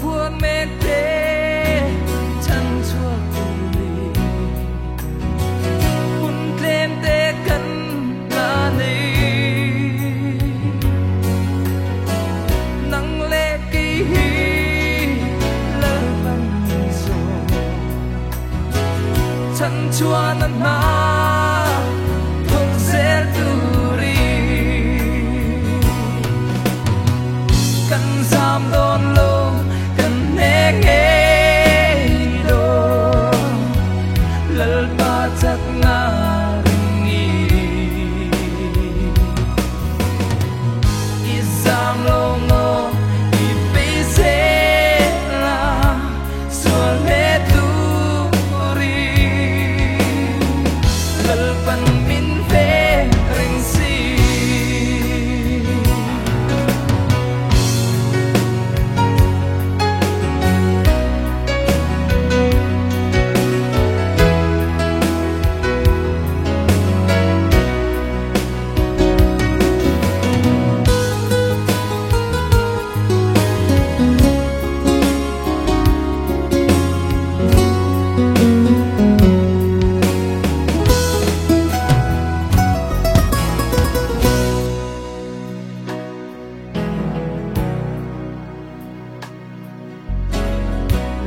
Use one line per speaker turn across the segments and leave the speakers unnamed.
phuan mek te chan chua tuli kun tlem te kan la nei nang le ki hi la pan so chan chua nan ma thong zel turi kan sam don lo kan ne nge do lal pa chak na ringi izam lo ngo I pe se la sual me tu ri lal pan min ve ring si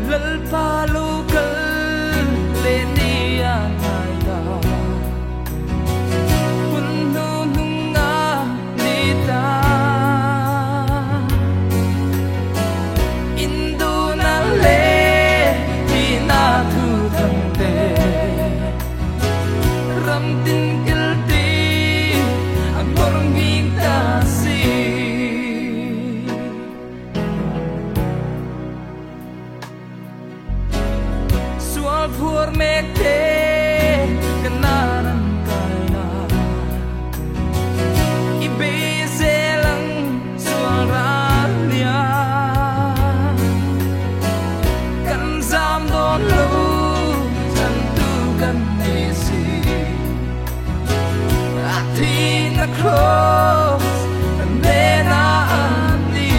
lal pa lu kal le ni a ngai da kun nu nung nga ni ta indu na le hi na thu thang te ram tin kil ti ang porong ging ta si sual phuar mek te kanaran kaina I be se lang sual ra lia kan zam don lo chan tu kan ni si ati na cross and then ani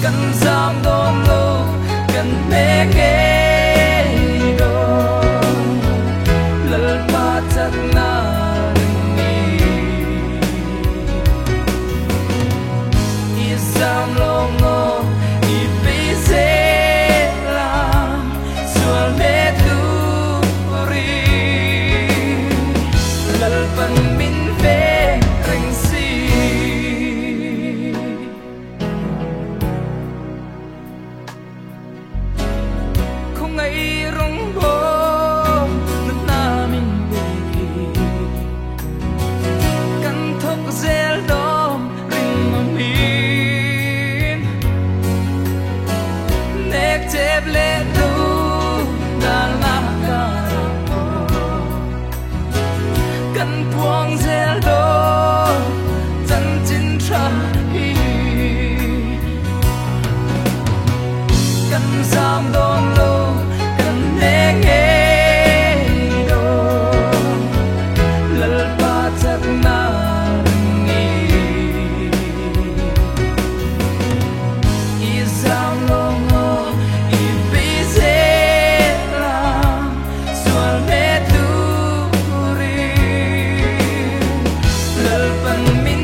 kan zam don lo kan ne nge do lal pa chak na ringi izam lo ngo I pe se la sual me tu ri lal pan min ve ring si không ngày rong bo nước namin beki kan thok zel dom ring mamin nek tep le du dal na ka kan puang zel do chan chin tra hi kan sam don lo kan ne nge do lal pa chak na ringi izam lo ngo I pe se la sual me tu ri lal pan min